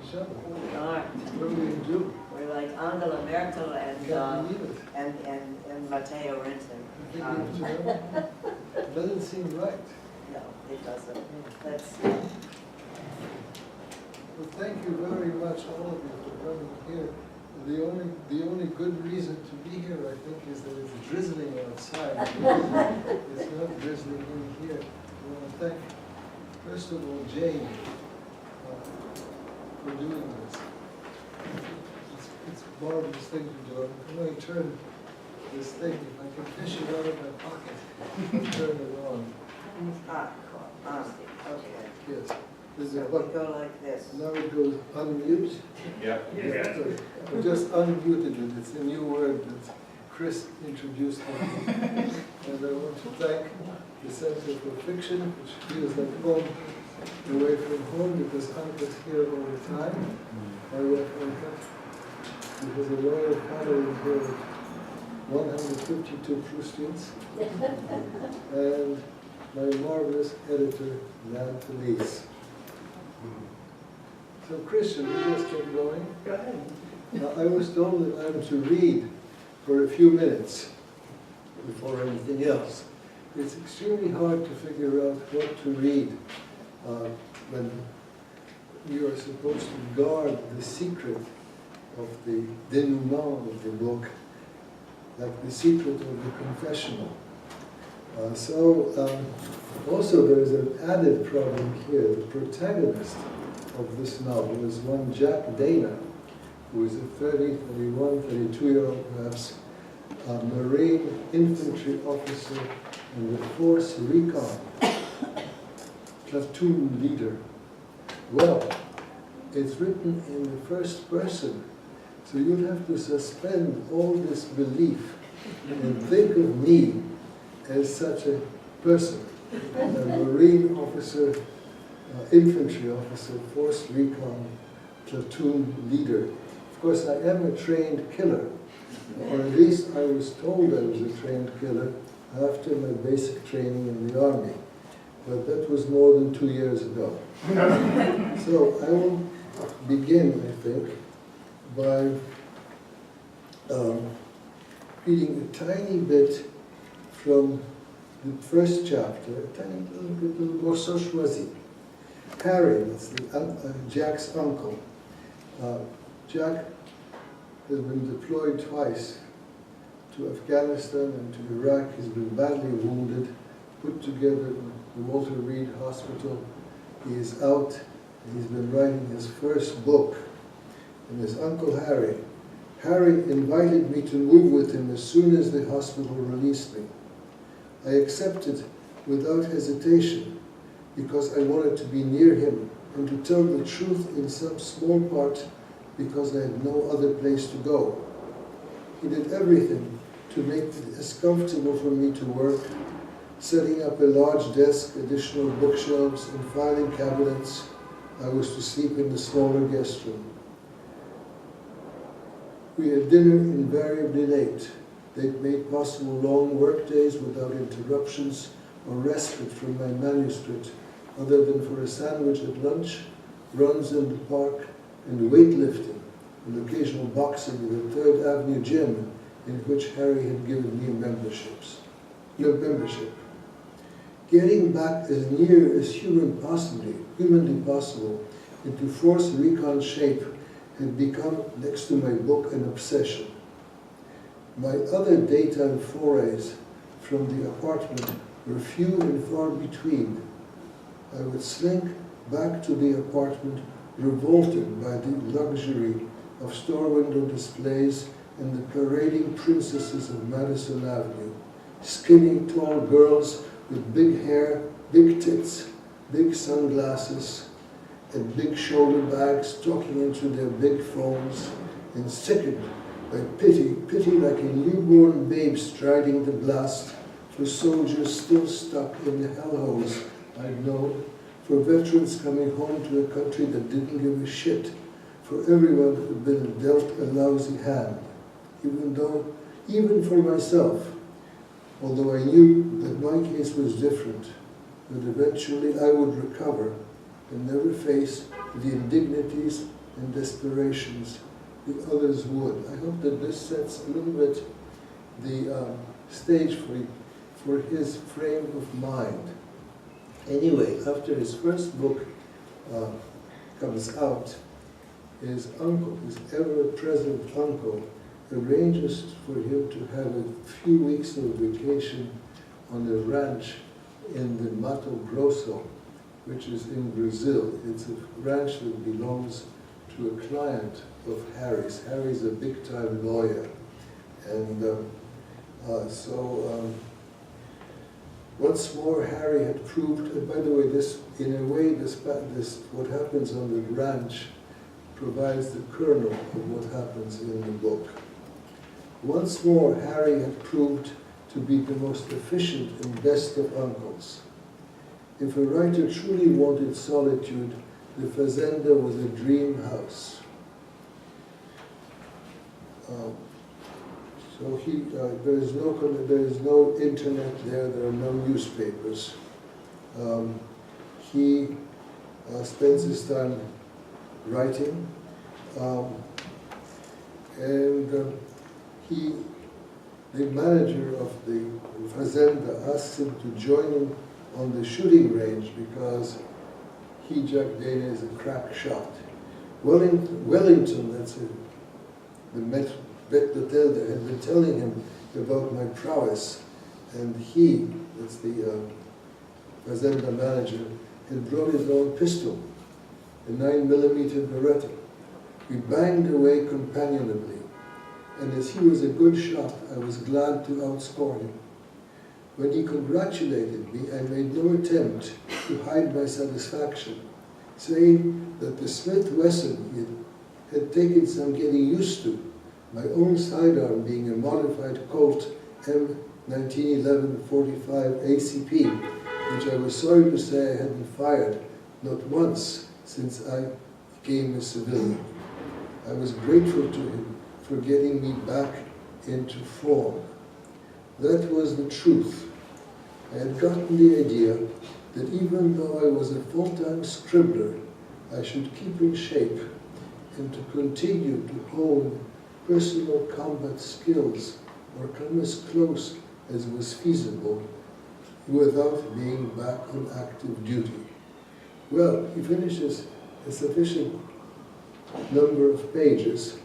each other. We are. What are we going to do? We're like Angela Merkel Can't believe it. and Matteo Renzi. I think it doesn't seem right. No, it doesn't. That's, Well, thank you very much, all of you, for coming here. The only good reason to be here, I think, is that it's drizzling outside. It's not drizzling in here. I want to thank, first of all, Jane for doing this. It's a marvelous thing to do. I'm going to turn this thing, if I can fish it out of my pocket, turn it on. okay. Yes. There's So a we button. go like this. Now it goes unmute. Yeah. I just unmuted it. It's a new word that Chris introduced me to. And I want to thank the Center for Fiction, which feels like home away from home, because Anka's here all the time. My wife Anka, who has a royal family here with 152 Proustians. And my marvelous editor, Nan Felice. So Christian, we just kept going. Go ahead. Now, I was told that I'm to read for a few minutes before anything else. It's extremely hard to figure out what to read when you are supposed to guard the secret of the denouement of the book, like the secret of the confessional. Also there is an added problem here. The protagonist of this novel is one Jack Dana, who is a 30, 31, 32-year-old perhaps, Marine infantry officer in the Force Recon, platoon leader. Well, it's written in the first person, so you'd have to suspend all this belief and think of me as such a person, a Marine officer, infantry officer, Force Recon, platoon leader. Of course, I am a trained killer, or at least I was told I was a trained killer after my basic training in the Army. But that was more than 2 years ago. So I will begin, I think, by reading a tiny bit from the first chapter, a tiny little morceau choisi. Harry, that's Jack's uncle. Jack has been deployed twice to Afghanistan and to Iraq. He's been badly wounded, put together in the Walter Reed Hospital. He is out, and he's been writing his first book. And his uncle Harry invited me to move with him as soon as the hospital released me. I accepted without hesitation because I wanted to be near him and to tell the truth in some small part because I had no other place to go. He did everything to make it as comfortable for me to work, setting up a large desk, additional bookshelves, and filing cabinets. I was to sleep in the smaller guest room. We had dinner invariably late. They'd made possible long work days without interruptions or respite from my manuscript, other than for a sandwich at lunch, runs in the park, and weightlifting, and occasional boxing at the 3rd Avenue gym, in which Harry had given me membership. Getting back as near as humanly possible into Force Recon shape had become, next to my book, an obsession. My other daytime forays from the apartment were few and far between. I would slink back to the apartment revolted by the luxury of store window displays and the parading princesses of Madison Avenue, skinny, tall girls with big hair, big tits, big sunglasses, and big shoulder bags talking into their big phones, and sickened by pity like a newborn babe striding the blast for soldiers still stuck in the hellholes I'd known, for veterans coming home to a country that didn't give a shit, for everyone who'd been dealt a lousy hand, even for myself, although I knew that my case was different, that eventually I would recover and never face the indignities and desperations the others would. I hope that this sets a little bit the stage for his frame of mind. Anyway, after his first book comes out, his uncle, his ever-present uncle, arranges for him to have a few weeks of vacation on a ranch in the Mato Grosso, which is in Brazil. It's a ranch that belongs to a client of Harry's. Harry's a big-time lawyer. And once more, Harry had proved, and by the way, this, in a way, this what happens on the ranch provides the kernel of what happens in the book. Once more, Harry had proved to be the most efficient and best of uncles. If a writer truly wanted solitude, the fazenda was a dream house. So there is no internet there. There are no newspapers. He spends his time writing, the manager of the fazenda asks him to join him on the shooting range because Jack Dana, is a crack shot. Wellington, that's the maître d'hôtel there, had been telling him about my prowess, and that's the fazenda manager, had brought his own pistol, a 9mm Beretta. We banged away companionably, and as he was a good shot, I was glad to outscore him. When he congratulated me, I made no attempt to hide my satisfaction, saying that the Smith Wesson had taken some getting used to, my own sidearm being a modified Colt M1911 45 ACP, which I was sorry to say I hadn't fired not once since I became a civilian. I was grateful to him for getting me back into form. That was the truth. I had gotten the idea that even though I was a full-time scribbler, I should keep in shape and to continue to hone personal combat skills or come as close as was feasible without being back on active duty. Well, he finishes a sufficient number of pages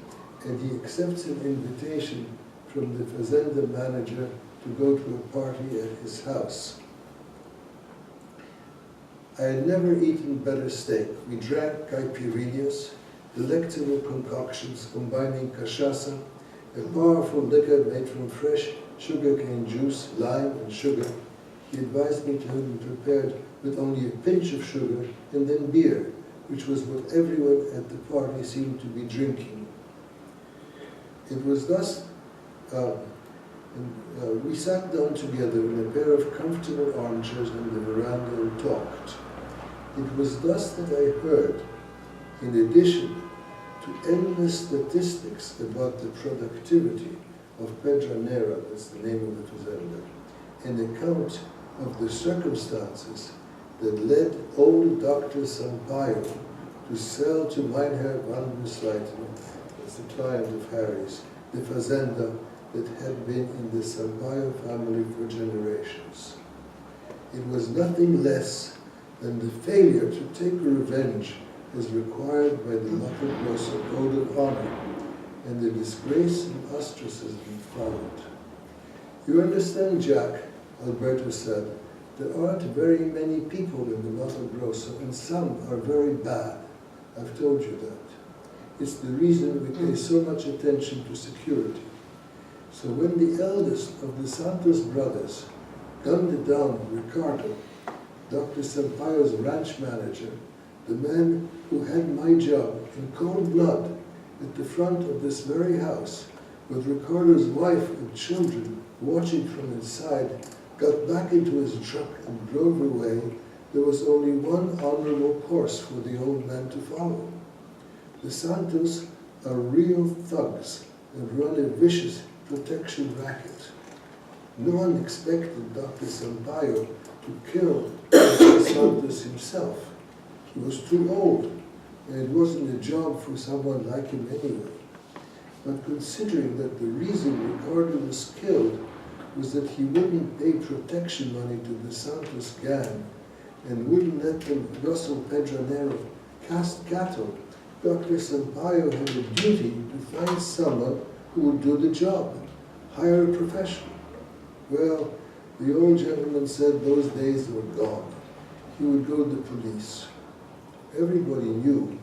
and he accepts an invitation from the fazenda manager to go to a party at his house. I had never eaten better steak. We drank caipirinhas, delectable concoctions combining cachaça, a powerful liquor made from fresh sugarcane juice, lime, and sugar. He advised me to have it prepared with only a pinch of sugar and then beer, which was what everyone at the party seemed to be drinking. It was thus, we sat down together in a pair of comfortable armchairs on the veranda and talked. It was thus that I heard, in addition to endless statistics about the productivity of Pedranera, that's the name of the fazenda, an account of the circumstances that led old Dr. Sampaio to sell to Meinherr van Versleiten, that's the client of Harry's, the fazenda that had been in the Sampaio family for generations. It was nothing less than the failure to take revenge as required by the Mato Grosso Code of Honor, and the disgrace and ostracism followed. You understand, Jack, Alberto said, there aren't very many people in the Mato Grosso, and some are very bad. I've told you that. It's the reason we pay so much attention to security. So when the eldest of the Santos brothers gunned down Ricardo, Dr. Sampaio's ranch manager, the man who had my job in cold blood at the front of this very house, with Ricardo's wife and children watching from inside, got back into his truck and drove away, there was only one honorable course for the old man to follow. The Santos are real thugs and run a vicious protection racket. No one expected Dr. Sampaio to kill Dr. Santos himself. He was too old, and it wasn't a job for someone like him anyway. But considering that the reason Ricardo was killed was that he wouldn't pay protection money to the Santos gang and wouldn't let them rustle Pedranero cattle, Dr. Sampaio had a duty to find someone who would do the job, hire a professional. Well, the old gentleman said those days were gone. He would go to the police. Everybody knew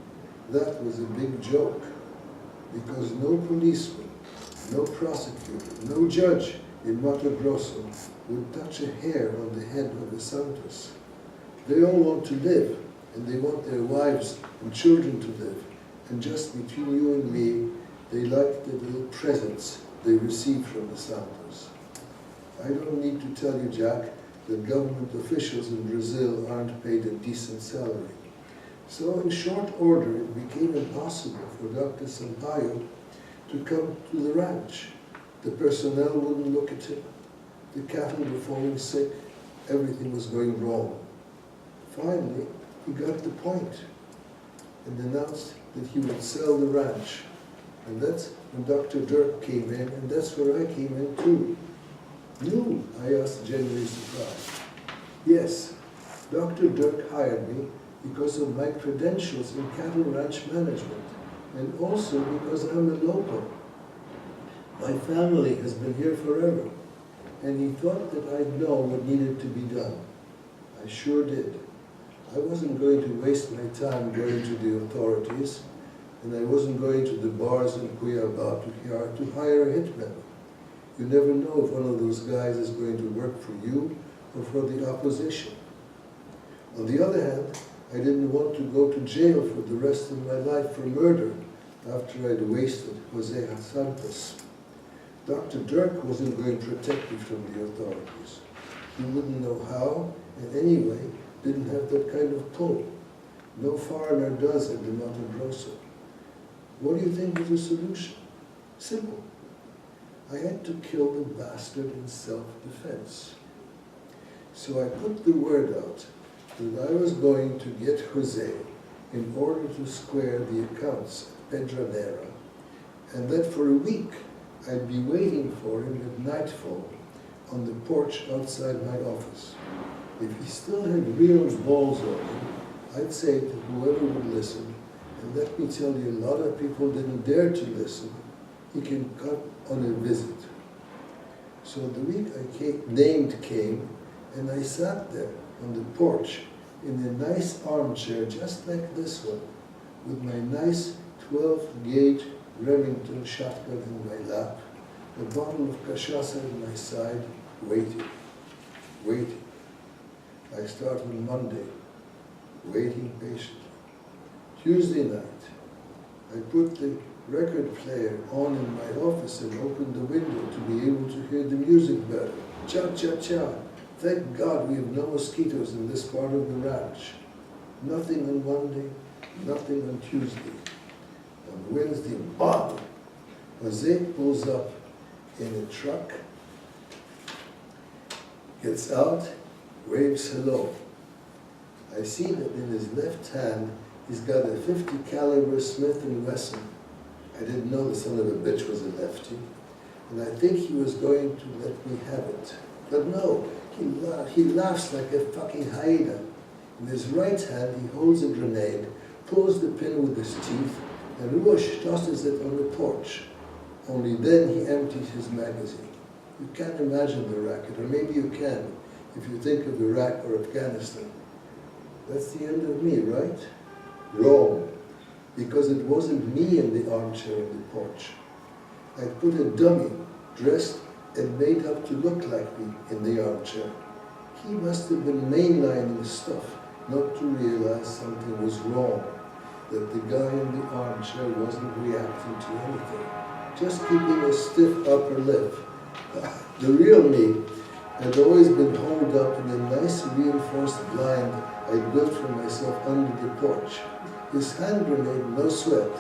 that was a big joke, because no policeman, no prosecutor, no judge in Mato Grosso would touch a hair on the head of the Santos. They all want to live, and they want their wives and children to live. And just between you and me, they like the little presents they receive from the Santos. I don't need to tell you, Jack, that government officials in Brazil aren't paid a decent salary. So in short order, it became impossible for Dr. Sampaio to come to the ranch. The personnel wouldn't look at him. The cattle were falling sick. Everything was going wrong. Finally, he got the point and announced that he would sell the ranch. And that's when Dr. Dirk came in, and that's where I came in too. You? I asked, genuinely surprised. Yes, Dr. Dirk hired me because of my credentials in cattle ranch management, and also because I'm a local. My family has been here forever, and he thought that I'd know what needed to be done. I sure did. I wasn't going to waste my time going to the authorities, and I wasn't going to the bars in Cuiabá to hire a hitman. You never know if one of those guys is going to work for you or for the opposition. On the other hand, I didn't want to go to jail for the rest of my life for murder after I'd wasted Jose Santos. Dr. Dirk wasn't going to protect me from the authorities. He wouldn't know how, and anyway, didn't have that kind of pull. No foreigner does at the Mato Grosso. What do you think was the solution? Simple. I had to kill the bastard in self-defense. So I put the word out that I was going to get Jose in order to square the accounts at Pedranera, and that for a week I'd be waiting for him at nightfall on the porch outside my office. If he still had real balls on him, I'd say to whoever would listen, and let me tell you, a lot of people didn't dare to listen, he can come on a visit. So the week named came, and I sat there on the porch in a nice armchair just like this one, with my nice 12-gauge Remington shotgun in my lap, a bottle of cachaça at my side, waiting. I start on Monday, waiting patiently. Tuesday night, I put the record player on in my office and opened the window to be able to hear the music better. Cha-cha-cha. Thank God we have no mosquitoes in this part of the ranch. Nothing on Monday, nothing on Tuesday. On Wednesday, bam! Jose pulls up in a truck, gets out, waves hello. I see that in his left hand he's got a .50 caliber Smith & Wesson. I didn't know the son of a bitch was a lefty, and I think he was going to let me have it. But no, he laughs like a fucking hyena. In his right hand he holds a grenade, pulls the pin with his teeth, and whoosh, tosses it on the porch. Only then he empties his magazine. You can't imagine the racket, or maybe you can, if you think of Iraq or Afghanistan. That's the end of me, right? Wrong. Because it wasn't me in the armchair on the porch. I put a dummy, dressed and made up to look like me, in the armchair. He must have been mainlining stuff, not to realize something was wrong, that the guy in the armchair wasn't reacting to anything, just keeping a stiff upper lip. The real me had always been holed up in a nice reinforced blind I'd built for myself under the porch. His hand grenade, no sweat.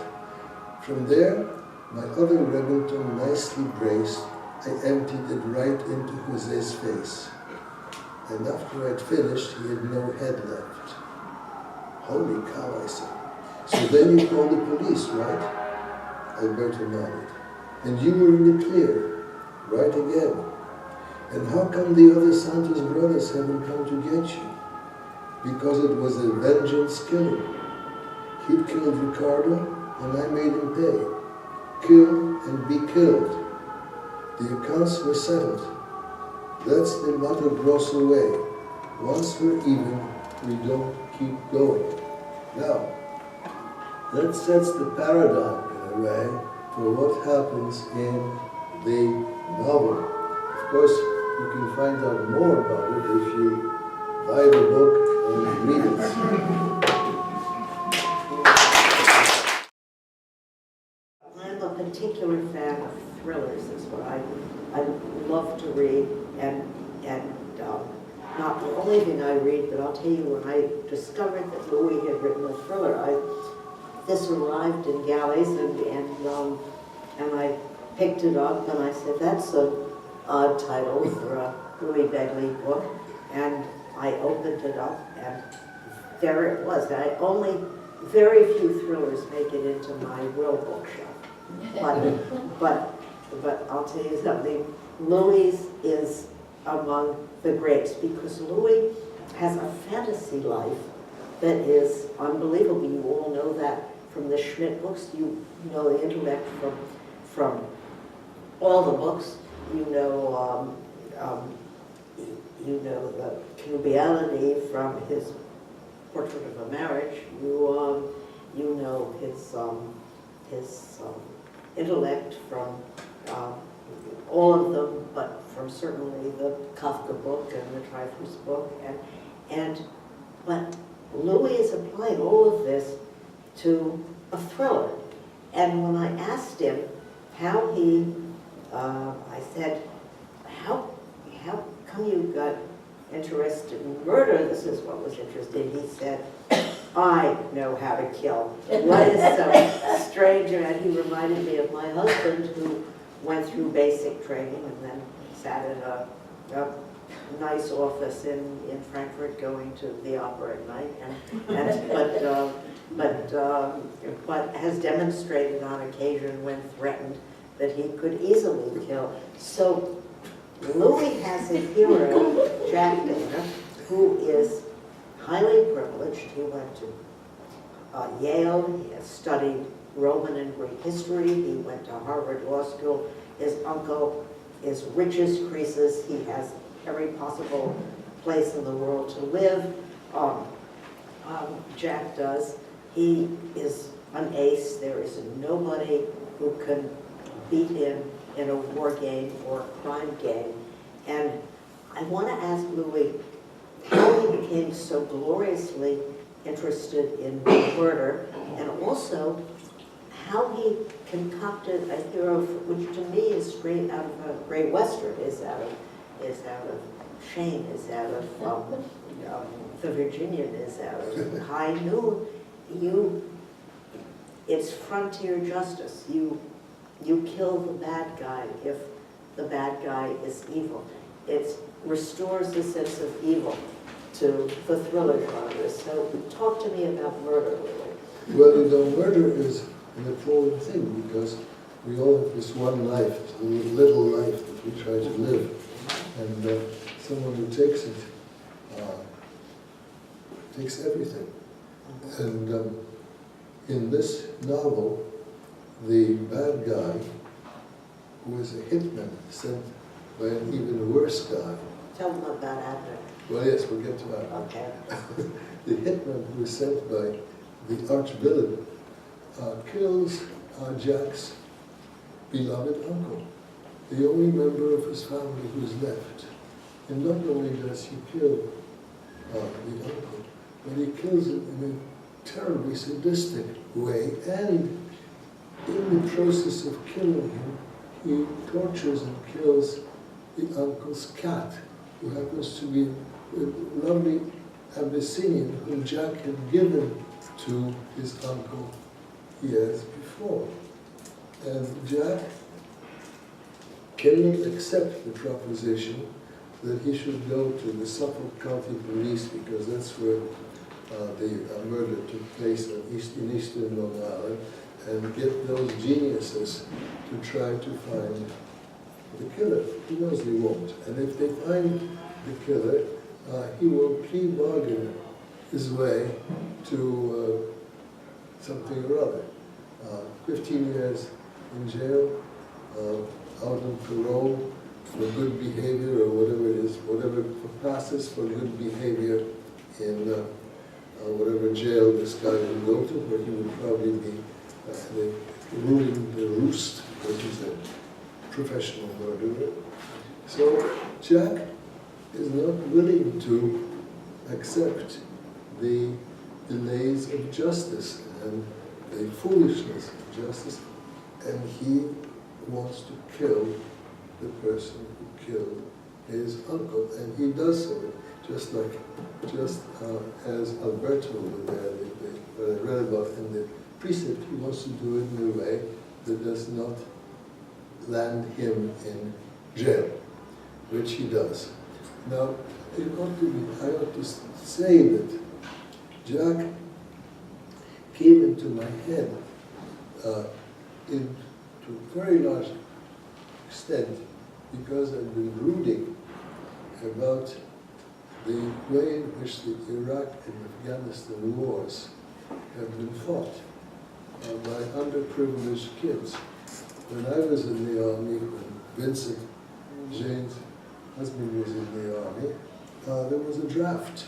From there, my other Remington nicely braced, I emptied it right into Jose's face. And after I'd finished, he had no head left. Holy cow, I said. So then you called the police, right? Alberto nodded. And you were in the clear, right again. And how come the other Santos brothers haven't come to get you? Because it was a vengeance killing. He'd killed Ricardo, and I made him pay. Kill and be killed. The accounts were settled. That's the Mato Grosso way. Once we're even, we don't keep going. Now, that sets the paradigm, in a way, for what happens in the novel. Of course, you can find out more about it if you buy the book and read it. I'm a particular fan of thrillers. Is what I love to read, and not the only thing I read, but I'll tell you, when I discovered that Louis had written a thriller, this arrived in Galleys, and I picked it up, and I said, that's an odd title for a Louis Begley book, and I opened it up, and there it was. Very few thrillers make it into my will bookshelf, but I'll tell you something, Louis is among the greats, because Louis has a fantasy life that is unbelievable. You all know that from the Schmidt books. You know the intellect from all the books. You know the connubiality from his Portrait of a Marriage. You know his intellect from all of them, but from certainly the Kafka book and the Dreyfus book, but Louis is applying all of this to a thriller. And when I asked him how he, I said, how come you got interested in murder? This is what was interesting. He said, I know how to kill. What is so strange? And he reminded me of my husband, who went through basic training and then sat in a nice office in Frankfurt going to the opera at night, but has demonstrated on occasion when threatened that he could easily kill. So Louis has a hero, Jack Dana, who is highly privileged. He went to Yale, he has studied Roman and Greek history, he went to Harvard Law School. His uncle is rich as Croesus. He has every possible place in the world to live. Jack does. He is an ace. There is nobody who can beat him in a war game or a crime game. And I want to ask Louis how he became so gloriously interested in murder, and also how he concocted a hero which to me is straight out of a great Western, is out of Shane, is out of The Virginian, is out of High Noon. It's frontier justice. You kill the bad guy if the bad guy is evil. It restores the sense of evil to the thriller genre. So talk to me about murder, Louis. Well, murder is an appalling thing, because we all have this one life, this little life that we try to live, and someone who takes it takes everything. And in this novel, the bad guy, who is a hitman sent by an even worse guy. Tell them about Abner. Well, yes, we'll get to that. Okay. The hitman who is sent by the arch-villain kills Jack's beloved uncle, the only member of his family who is left. And not only does he kill the uncle, but he kills him in a terribly sadistic way, and in the process of killing him, he tortures and kills the uncle's cat, who happens to be a lovely Abyssinian whom Jack had given to his uncle years before. And Jack cannot accept the proposition that he should go to the Suffolk County Police, because that's where the murder took place in eastern Long Island, and get those geniuses to try to find the killer. He knows they won't. And if they find the killer, he will plea bargain his way to something or other. 15 years in jail, out on parole for good behavior or whatever it is, whatever passes for good behavior in whatever jail this guy will go to, where he would probably be ruling the roost, because he's a professional murderer. So Jack is not willing to accept the delays of justice and the foolishness of justice, and he wants to kill the person who killed his uncle, and he does so, just as Alberto that I read about in the precept. He wants to do it in a way that does not land him in jail, which he does. Now, I ought to say that Jack came into my head to a very large extent because I've been brooding about the way in which the Iraq and Afghanistan wars have been fought by underprivileged kids. When I was in the army, when Vincent, Jane's husband, was in the army, there was a draft.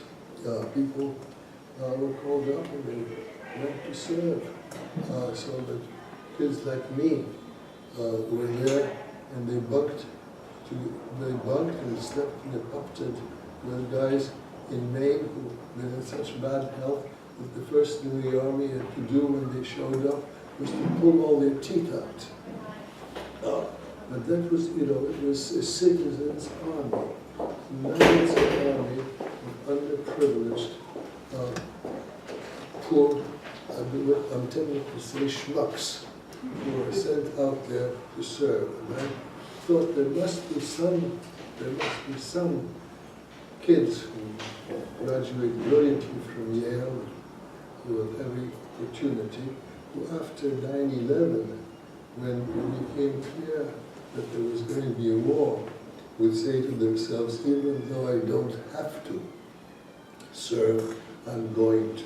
People were called up and they went to serve. So that kids like me were there, and they bunked and slept in a pub tent with guys in Maine who were in such bad health that the first thing the army had to do when they showed up was to pull all their teeth out. But that was, it was a citizens' army. Now it's an army of underprivileged, poor, I'm tempted to say schmucks, who are sent out there to serve. And I thought there must be some kids who graduate brilliantly from Yale, who have every opportunity, who after 9/11, when it became clear that there was going to be a war, would say to themselves, even though I don't have to serve, I'm going to.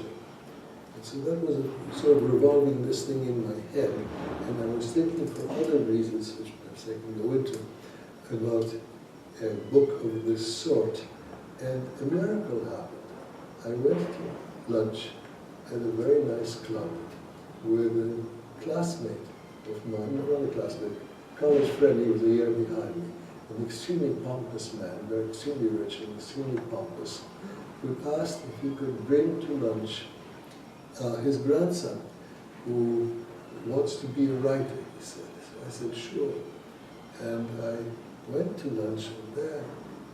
And so that was a sort of revolving this thing in my head, and I was thinking for other reasons, which perhaps I can go into, about a book of this sort, and a miracle happened. I went to lunch at a very nice club with a classmate of mine, not a classmate, college friend. He was a year behind me, an extremely pompous man, very extremely rich and extremely pompous, who asked if he could bring to lunch his grandson, who wants to be a writer, he said. So I said, sure. And I went to lunch, and there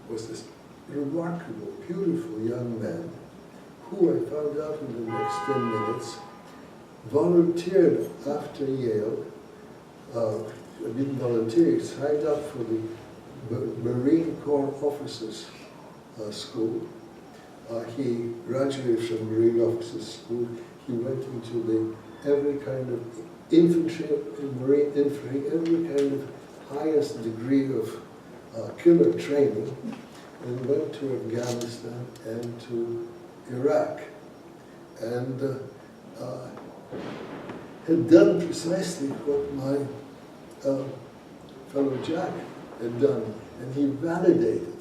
was this remarkable, beautiful young man, who I found out in the next 10 minutes, volunteered after Yale. Didn't volunteer, he signed up for the Marine Corps Officers School. He graduated from Marine Officers School. He went into every kind of infantry, Marine infantry, every kind of highest degree of killer training, and went to Afghanistan and to Iraq, and had done precisely what my fellow Jack had done, and he validated.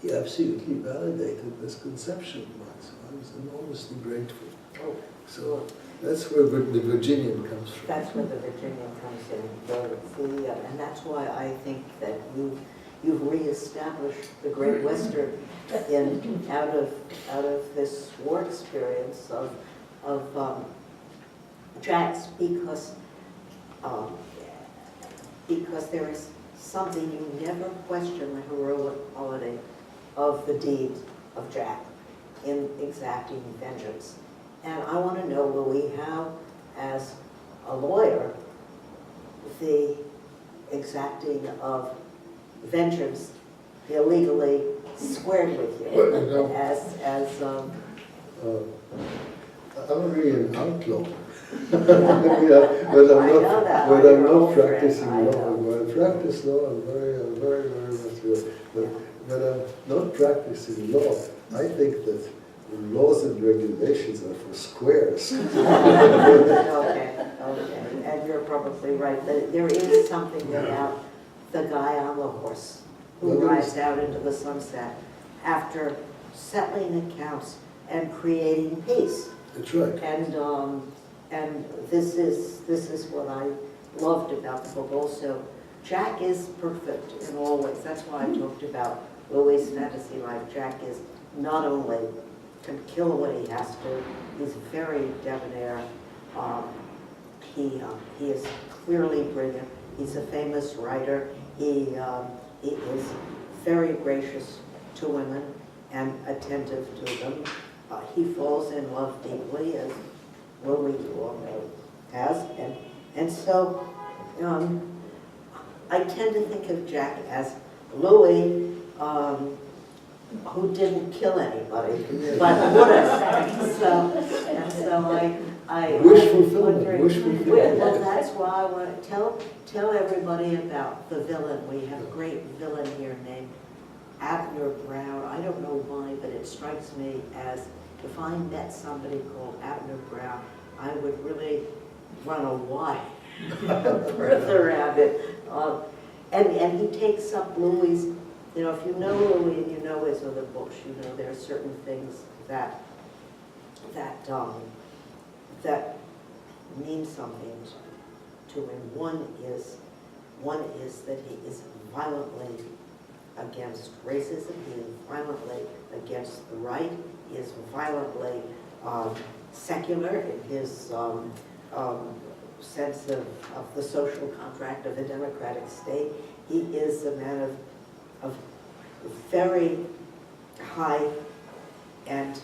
He absolutely validated this conception of mine, so I was enormously grateful. So that's where the Virginian comes from. That's where the Virginian comes in. And that's why I think that you've reestablished the Great Western out of this war experience of Jack's, because there is something you never question the heroic quality of the deed of Jack in exacting vengeance. And I want to know, will we have, as a lawyer, the exacting of vengeance illegally squared with you, I'm really an outlaw. But I'm not practicing law. When I practice law, I'm very much good. But I'm not practicing law. I think that laws and regulations are for squares. Okay, and you're probably right. There is something about the guy on the horse who rides out into the sunset after settling accounts and creating peace. That's right. And this is what I loved about the book also. Jack is perfect in all ways. That's why I talked about Louis' fantasy life. Jack is not only can kill when he has to, he's very debonair. He is clearly brilliant. He's a famous writer. He is very gracious to women and attentive to them. He falls in love deeply, as Louis all know has, and so I tend to think of Jack as Louis, who didn't kill anybody, but would have. So I Wish fulfillment. Wish fulfillment. Well, that's why I want to tell everybody about the villain. We have a great villain here named Abner Brown. I don't know why, but it strikes me as if I met somebody called Abner Brown, I would really run a wide berth around it. And he takes up Louis', you know, if you know Louis and you know his other books, you know there are certain things that mean something to him. One is that he is violently against racism. He is violently against the right. He is violently secular in his sense of the social contract of a democratic state. He is a man of very high and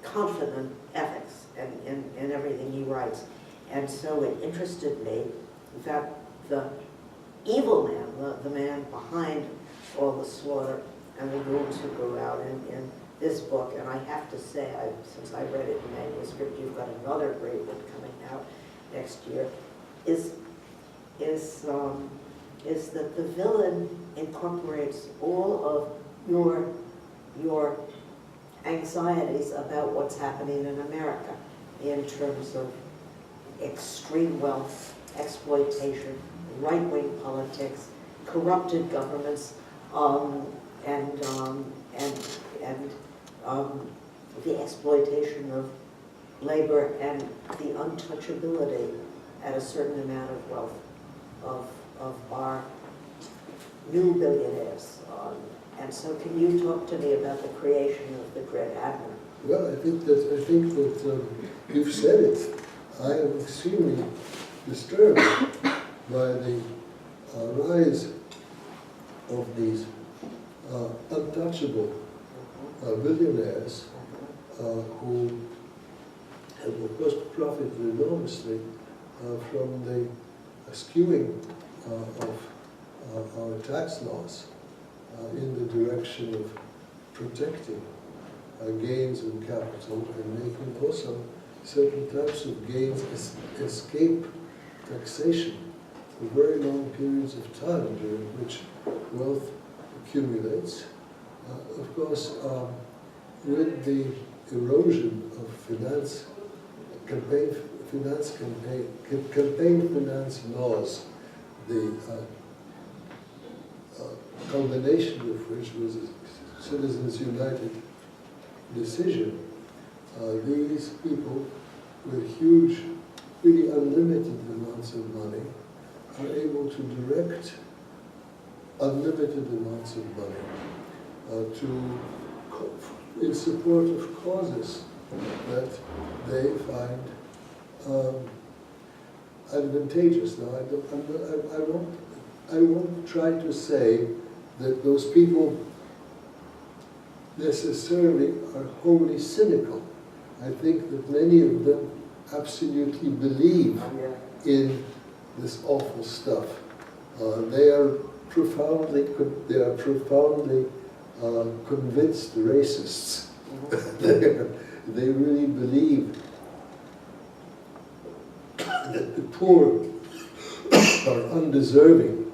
confident ethics in everything he writes. And so it interested me that the evil man, the man behind all the slaughter and the wounds who go out in this book, and I have to say, since I read it in manuscript, you've got another great book coming out next year, is that the villain incorporates all of your anxieties about what's happening in America in terms of extreme wealth, exploitation, right-wing politics, corrupted governments, and the exploitation of labor and the untouchability at a certain amount of wealth of our new billionaires. And so can you talk to me about the creation of the Dread Abner? Well, I think that you've said it. I am extremely disturbed by the rise of these untouchable billionaires who have, of course, profited enormously from the skewing of our tax laws in the direction of protecting gains in capital and making also certain types of gains escape taxation for very long periods of time during which wealth accumulates. Of course, with the erosion of campaign finance laws, the combination of which was a Citizens United decision, these people with huge, really unlimited amounts of money are able to direct unlimited amounts of money in support of causes that they find advantageous. Now, I won't try to say that those people necessarily are wholly cynical. I think that many of them absolutely believe in this awful stuff. They are profoundly convinced racists They really believe that the poor are undeserving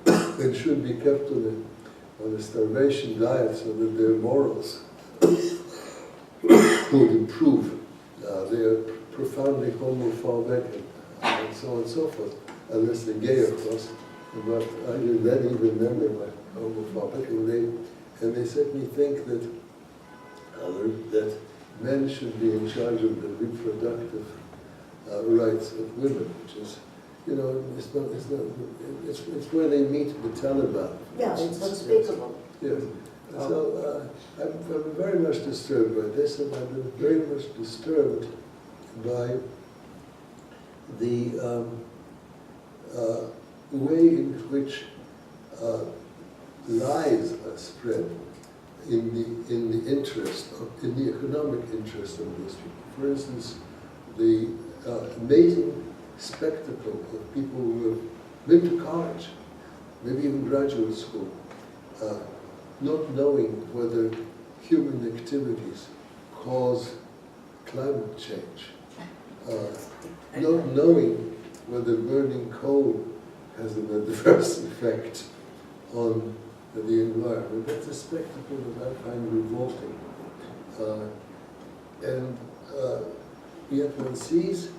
and should be kept on a starvation diet so that their morals would improve. They are profoundly homophobic and so on and so forth, unless they're gay, of course. But even then they were homophobic, and they certainly think that that men should be in charge of the reproductive rights of women, which is, you know, it's where they meet the Taliban. Yeah, it's unspeakable. Yes. So I'm very much disturbed by this, and I've been very much disturbed by the way in which lies are spread in the economic interest of these people. For instance, the amazing spectacle of people who have been to college, maybe even graduate school, not knowing whether human activities cause climate change, not knowing whether burning coal has an adverse effect on the environment. That's a spectacle that I find revolting. And yet one sees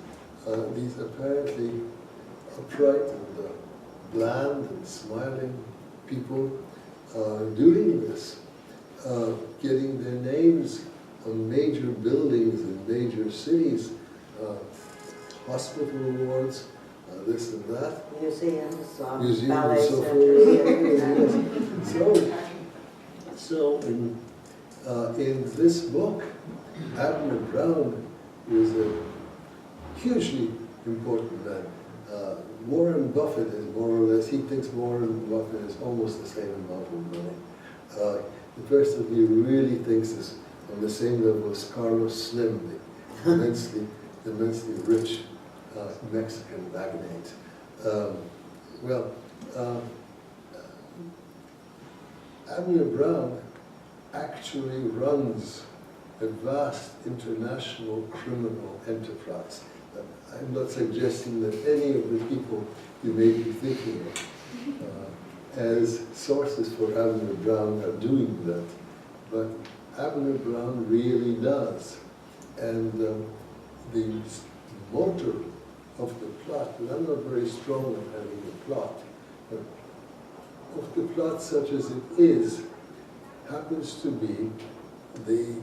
these apparently upright and bland and smiling people doing this, getting their names on major buildings in major cities, hospital awards, this and that. Museums, Museums ballet and so centers. forth. So in this book, Abner Brown is a hugely important man. Warren Buffett is more or less, he thinks Warren Buffett is almost the same amount of money. The person he really thinks is on the same level as Carlos Slim, the immensely rich Mexican magnate. Abner Brown actually runs a vast international criminal enterprise. I'm not suggesting that any of the people you may be thinking of as sources for Abner Brown are doing that, but Abner Brown really does. And the motor of the plot, and I'm not very strong on having the plot, but of the plot such as it is, happens to be the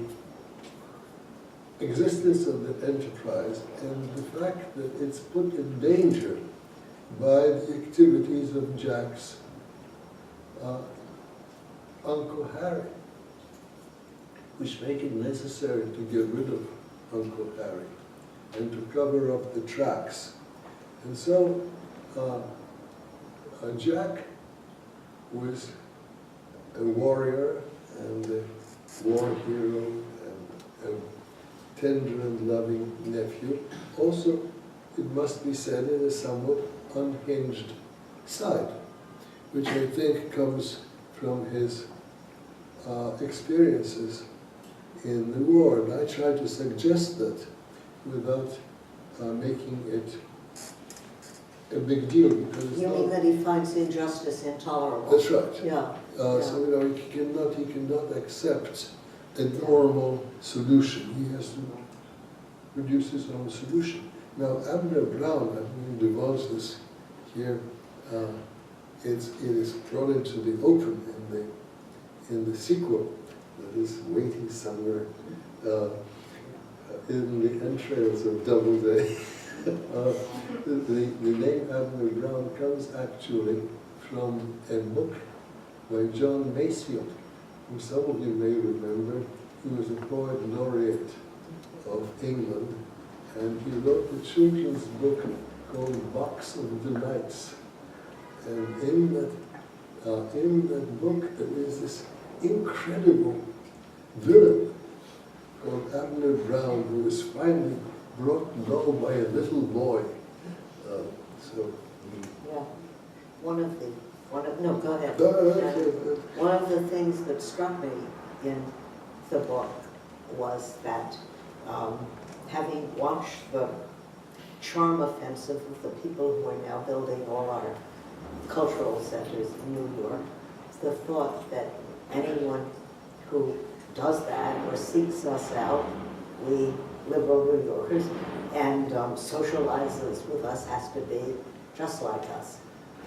existence of the enterprise and the fact that it's put in danger by the activities of Jack's Uncle Harry, which make it necessary to get rid of Uncle Harry and to cover up the tracks. And so Jack was a warrior and a war hero and a tender and loving nephew. Also, it must be said, in a somewhat unhinged side, which I think comes from his experiences in the war. And I try to suggest that without making it a big deal, because it's You not... mean that he finds injustice intolerable? That's right. Yeah. So, you know, he cannot accept a normal solution. He has to produce his own solution. Now, Abner Brown, I'm going to divulge this here, it is brought into the open in the sequel that is waiting somewhere in the entrails of Doubleday. The name Abner Brown comes actually from a book by John Masefield, who some of you may remember. He was a poet laureate of England, and he wrote a children's book called Box of Delights. And in that book there is this incredible villain called Abner Brown, who is finally brought low by a little boy. Yeah. No, go ahead. Okay. One of the things that struck me in the book was that having watched the charm offensive of the people who are now building all our cultural centers in New York, the thought that anyone who does that or seeks us out, we liberal New Yorkers, and socializes with us has to be just like us.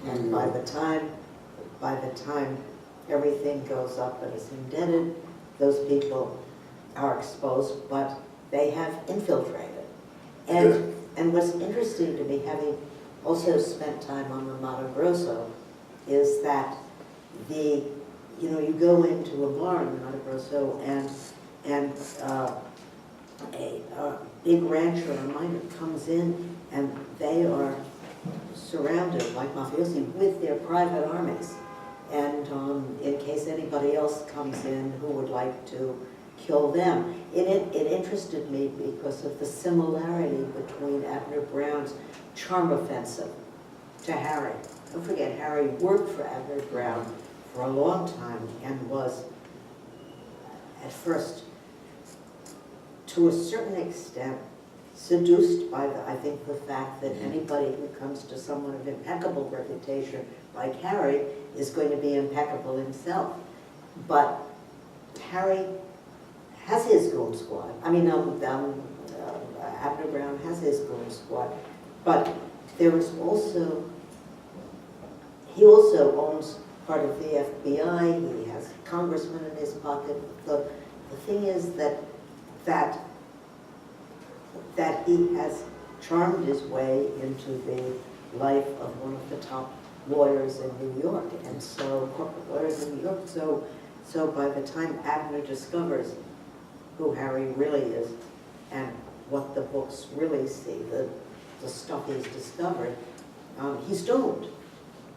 And by the time everything goes up and is indebted, those people are exposed, but they have infiltrated. And what's interesting to me, having also spent time on the Mato Grosso, is that you go into a bar in Mato Grosso and a big rancher or miner comes in and they are surrounded like mafiosi with their private armies. And in case anybody else comes in who would like to kill them. It interested me because of the similarity between Abner Brown's charm offensive to Harry. Don't forget, Harry worked for Abner Brown for a long time and was, at first, to a certain extent, seduced by, I think, the fact that anybody who comes to someone of impeccable reputation like Harry is going to be impeccable himself. But Harry has his goon squad. I mean, Abner Brown has his goon squad. But there is also, he also owns part of the FBI. He has congressmen in his pocket. The thing is that he has charmed his way into the life of one of the top lawyers in New York, and so corporate lawyers in New York. So by the time Abner discovers who Harry really is and what the books really see, the stuff he's discovered, he's doomed.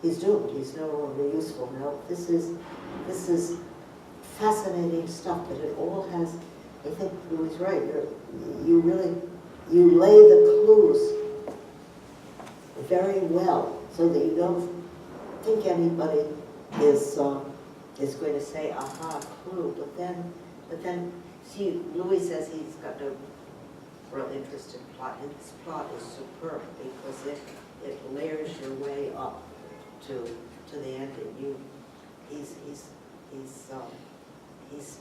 He's doomed. He's no longer useful. Now this is fascinating stuff, but it all has. I think Louis' right. You lay the clues very well so that you don't think anybody is going to say, aha, clue. But then, see, Louis says he's got no real interest in plot. And this plot is superb because it layers your way up to the ending. He's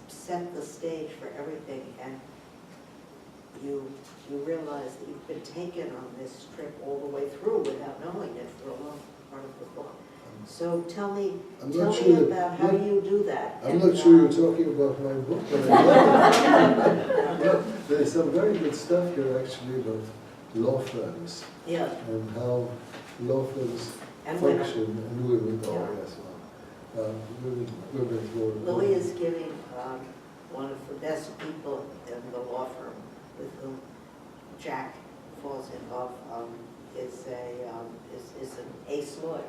set the stage for everything, and you realize that you've been taken on this trip all the way through without knowing it for a long part of the book. So tell me about how you do that. I'm not sure you're talking about my book, but I love it. There's some very good stuff here actually about law firms and how law firms function and women. Yes, women. Louis is giving one of the best people in the law firm with whom Jack falls in love is an ace lawyer.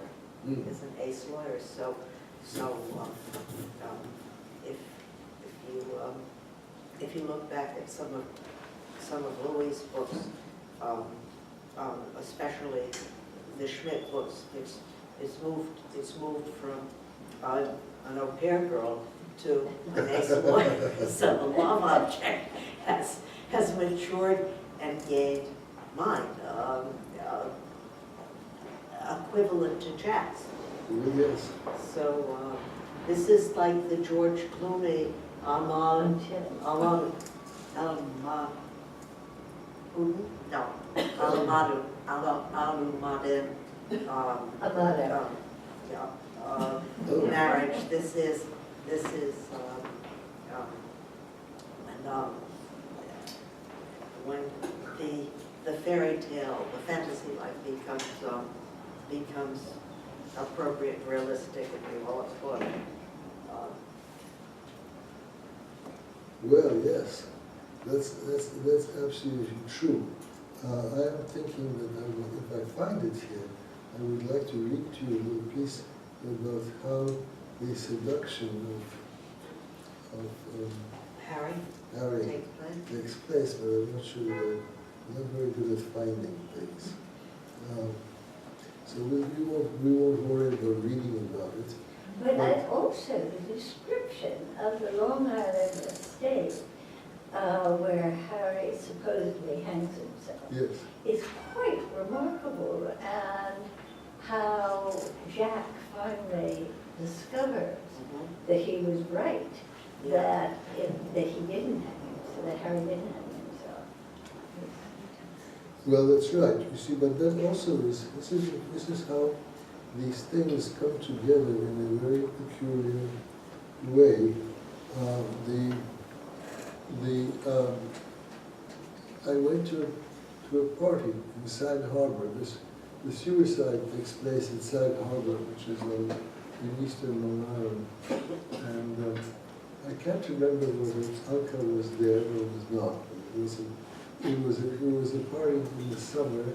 Is an ace lawyer. So if you look back at some of Louis' books, especially the Schmidt books, it's moved from an au pair girl to an ace lawyer. So the love object has matured and gained mind, equivalent to Jack's. Yes. So this is like the George Clooney marriage. This is when the fairy tale, the fantasy life becomes appropriate, realistic, and we all applaud it. Well, yes, that's absolutely true. I am thinking that if I find it here, I would like to read to you a little piece about how the seduction of Harry takes place, but I'm not sure I'm not very good at finding things. So we won't worry about reading about it. But also the description of the Long Island estate where Harry supposedly hangs himself, Yes. is quite remarkable, and how Jack finally discovers that he was right, that he didn't hang himself, that Harry didn't hang himself. Well, that's right. You see, but that also is, this is how these things come together in a very peculiar way. I went to a party in Sag Harbor. The suicide takes place in Sag Harbor, which is in eastern Long Island. And I can't remember whether its uncle was there or was not. It was a party in the summer,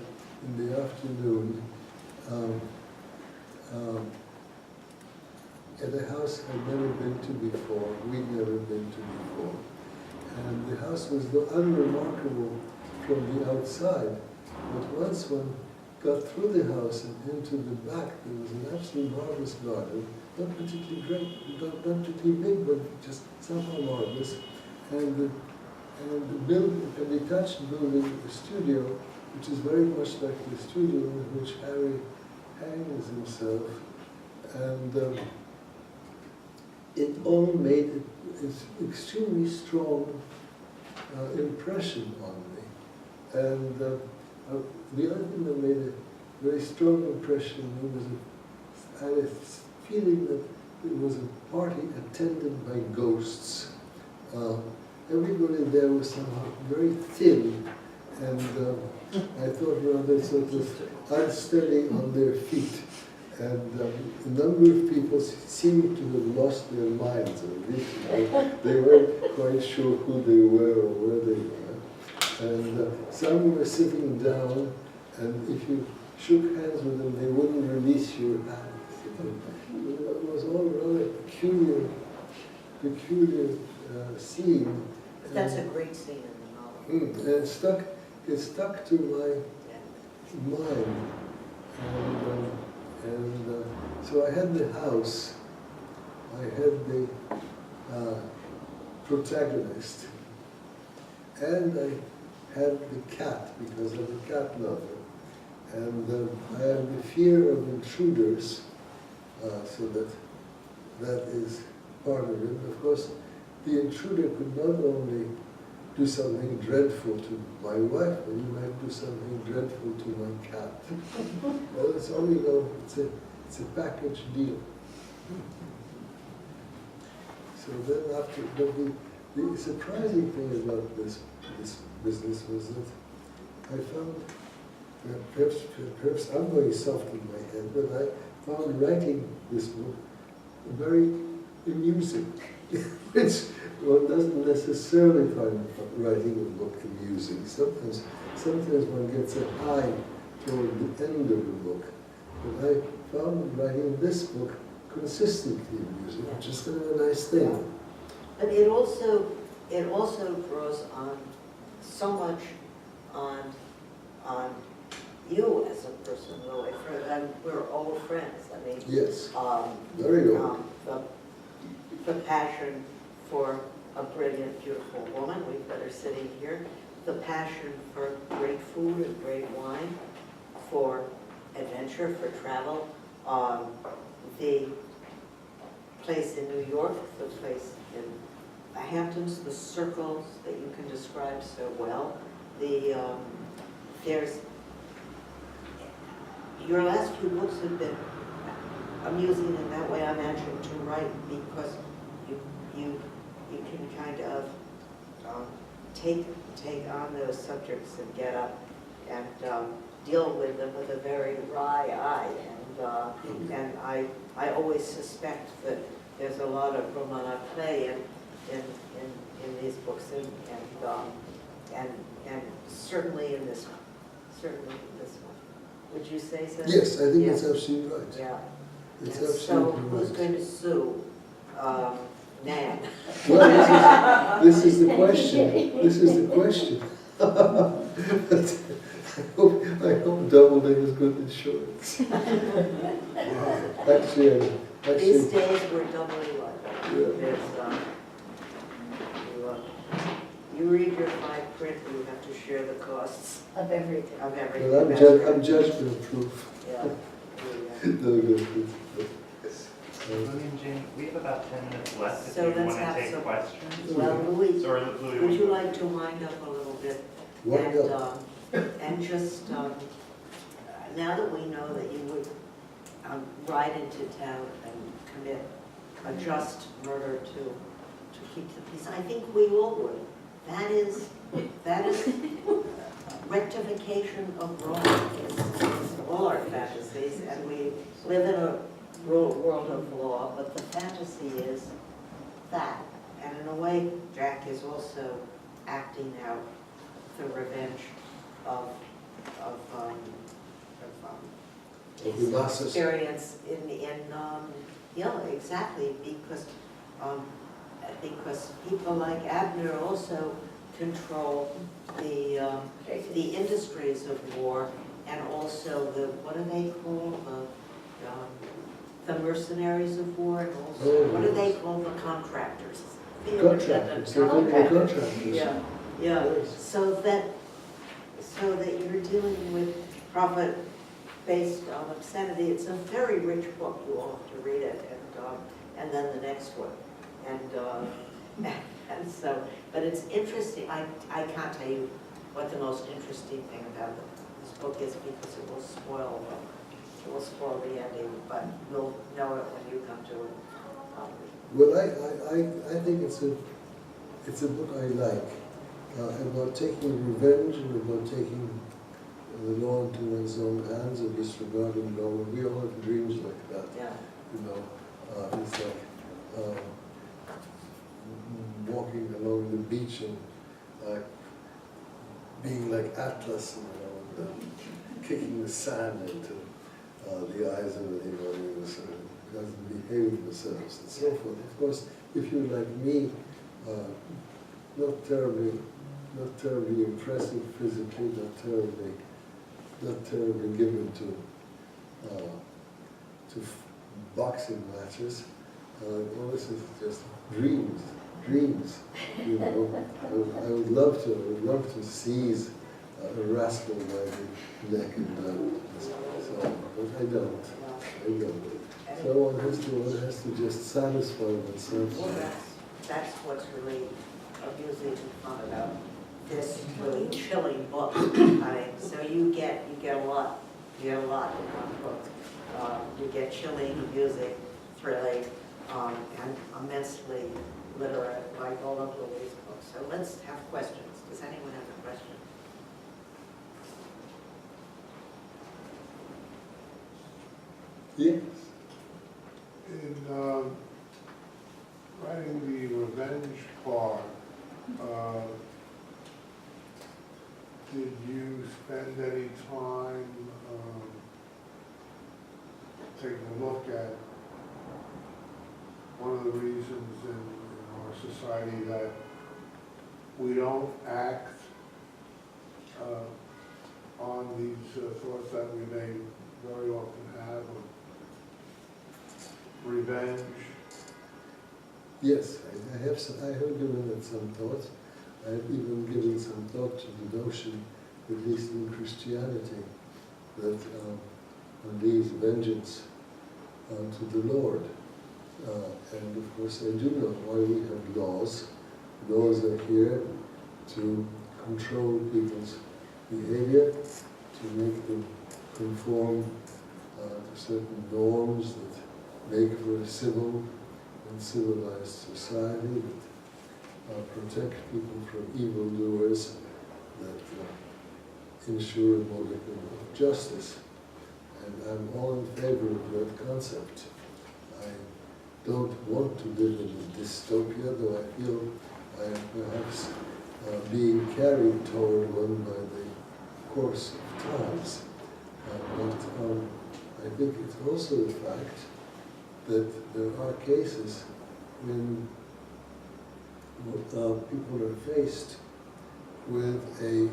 in the afternoon, at a house I'd never been to before. We'd never been to before. And the house was unremarkable from the outside, but once one got through the house and into the back, there was an absolutely marvelous garden, not particularly great, not particularly big, but just somehow marvelous. And the detached building, the studio, which is very much like the studio in which Harry hangs himself, and it all made an extremely strong impression on me. And the other thing that made a very strong impression on me was I had a feeling that it was a party attended by ghosts. Everybody there was somehow very thin, and I thought rather sort of unsteady on their feet. And a number of people seemed to have lost their minds, or at least they weren't quite sure who they were or where they were. And some were sitting down, and if you shook hands with them, they wouldn't release your hands. It was all rather peculiar scene. That's a great scene in the novel. And it stuck to my mind. And so I had the house, I had the protagonist, and I had the cat, because I'm a cat lover. And I have the fear of intruders, so that is part of it. Of course, the intruder could not only do something dreadful to my wife, but he might do something dreadful to my cat. Well, it's only it's a package deal. So then after, but the surprising thing about this business was that I found, perhaps I'm going soft in my head, but I found writing this book very amusing, which one doesn't necessarily find writing a book amusing. Sometimes one gets a high toward the end of the book. But I found writing this book consistently amusing, which is kind of a nice thing. But it also draws on so much on you as a person, really. And we're old friends. I mean, yes, very old. The passion for a brilliant, beautiful woman. We've got her sitting here. The passion for great food and great wine, for adventure, for travel. The place in New York, the place in the Hamptons, the circles that you can describe so well. Your last few books have been amusing in that way, I imagine, to write, because you can kind of take on those subjects and get up and deal with them with a very wry eye. And I always suspect that there's a lot of roman play in these books, and certainly in this one. Certainly in this one. Would you say so? Yes, I think that's absolutely right. Yeah. It's And absolutely so right. who's going to sue Nan? Well, this is the question. This is the question. I hope Doubleday is good insurance. Actually, These days we're doubly lucky. Yeah. There's, you read your fine print, you have to share the costs Of everything. of everything. Well, I'm judgment proof. Yeah. No good. Louis and Jane, we have about 10 minutes left if So you let's want to have take some- questions. Well, Louis, Or Louis, would you like to wind up a little bit? Wind And, up. and just, now that we know that you would ride into town and commit a just murder to keep the peace, I think we all would. That is rectification of wrong. It's all our fantasies, and we live in a world of law, but the fantasy is that. And in a way, Jack is also acting out the revenge of The his masses. experience yeah, exactly, because people like Abner also control the industries of war, and also what do they call the mercenaries of war, and also, what do they call the contractors? Contractors, they're good contractors. Yeah, yeah, Yes. so that you're dealing with profit based on obscenity. It's a very rich book, you all have to read it, and then the next one. And so, but it's interesting, I can't tell you what the most interesting thing about this book is, because it will spoil the ending, but you'll know it when you come to it. Well, I think it's a book I like, about taking revenge and about taking the law into one's own hands and disregarding law. We all have dreams like that, Yeah. you know. It's like walking along the beach and being like Atlas, you know, and, kicking the sand into the eyes of anyone who doesn't behave themselves and so forth. Of course, if you're like me, not terribly impressive physically, not terribly given to boxing matches, all this is just dreams, you know. I would love to seize a rascal by the neck and so, but I don't. So one has to just satisfy oneself. Well, that's what's really amusing and fun about this really chilling book. I mean, so you get a lot in one book. You get chilling, amusing, thrilling, and immensely literate, like all of Louis' books. So let's have questions. Does anyone have a question? Yes. In writing the revenge part, did you spend any time taking a look at one of the reasons in our society that we don't act on these thoughts that we may very often have of revenge? Yes, I have given it some thought. I have even given some thought to the notion, at least in Christianity, that one leaves vengeance to the Lord. And of course I do know why we have laws. Laws are here to control people's behavior, to make them conform to certain norms that make for a civil and civilized society, that protect people from evildoers, that ensure a modicum of justice. And I'm all in favor of that concept. I don't want to live in a dystopia, though I feel I am perhaps being carried toward one by the course of times. But I think it's also the fact that there are cases when people are faced with a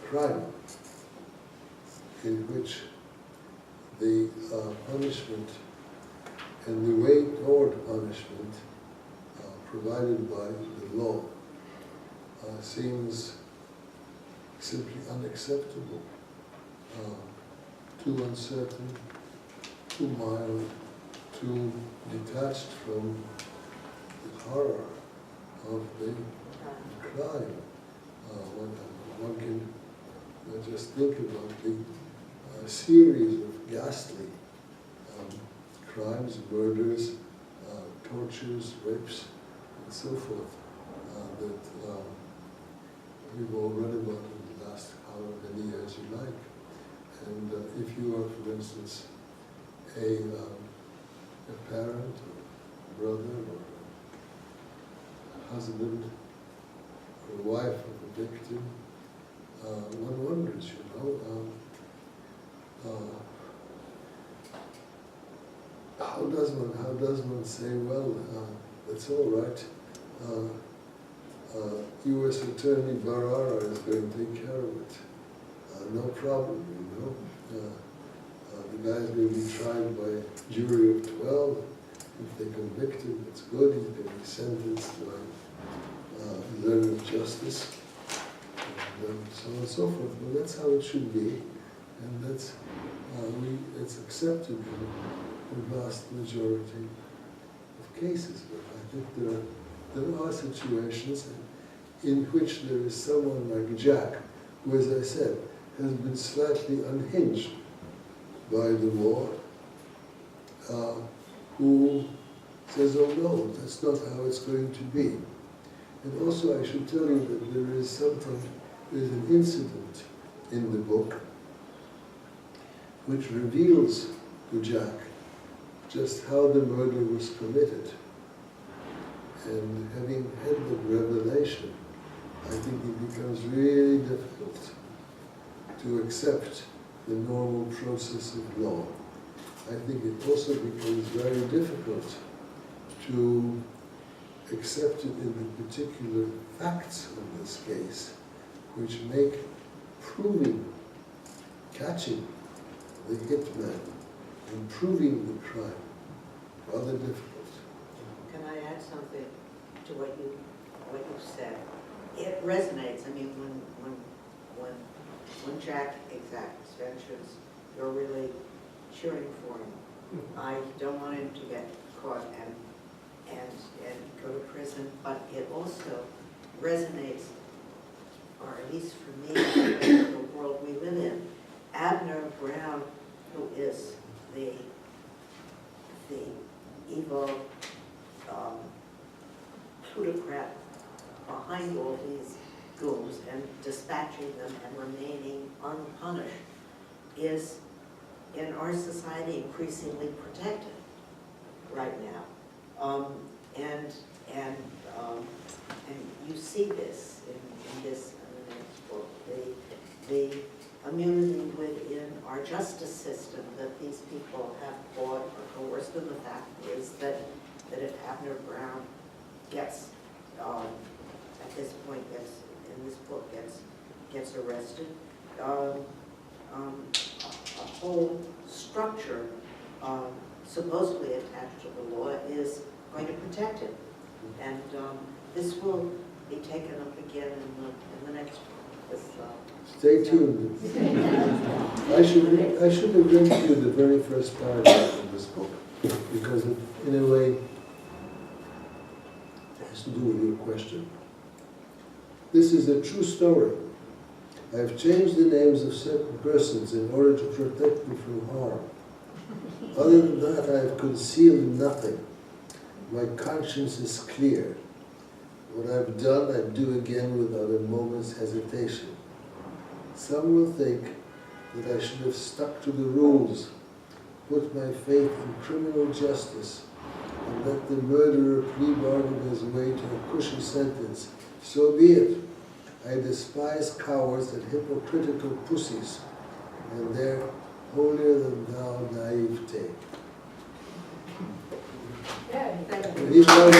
crime in which the punishment and the way toward punishment provided by the law seems simply unacceptable, too uncertain, too mild, too detached from the horror of the crime. One can just think about the series of ghastly crimes, murders, tortures, rapes, and so forth that we've all read about in the last however many years you like. And if you are, for instance, a parent, or brother, or a husband, or wife of a victim, one wonders, how does one say, well, that's all right. U.S. Attorney Barara is going to take care of it. No problem, the guy's going to be tried by a jury of 12. If they convict him, it's good. He's going to be sentenced to a learn of justice, and so on and so forth. Well, that's how it should be, and that's it's accepted in the vast majority of cases. But I think there are situations in which there is someone like Jack, who, as I said, has been slightly unhinged by the war, who says, oh no, that's not how it's going to be. And also I should tell you that there is an incident in the book which reveals to Jack just how the murder was committed. And having had the revelation, I think it becomes really difficult to accept the normal process of law. I think it also becomes very difficult to accept it in the particular facts of this case, which make catching the hitman and proving the crime rather difficult. Can I add something to what you said? It resonates. I mean, when Jack exacts vengeance, you're really cheering for him. I don't want him to get caught and go to prison, but it also resonates, or at least for me, in the world we live in. Abner Brown, who is the evil plutocrat behind all these goons and dispatching them and remaining unpunished, is in our society increasingly protected right now. And you see this in the next book, the immunity within our justice system that these people have fought or coerced. And the fact is that if Abner Brown gets, at this point, in this book, gets arrested, a whole structure supposedly attached to the law is going to protect him. And this will be taken up again in the next book. Stay tuned. I should have read to you the very first paragraph of this book, because it, in a way, has to do with your question. This is a true story. I have changed the names of certain persons in order to protect them from harm. Other than that, I have concealed nothing. My conscience is clear. What I've done, I do again without a moment's hesitation. Some will think that I should have stuck to the rules, put my faith in criminal justice, and let the murderer plea bargain his way to a cushy sentence. So be it. I despise cowards and hypocritical pussies, and their holier-than-thou naivete. Yeah, He's not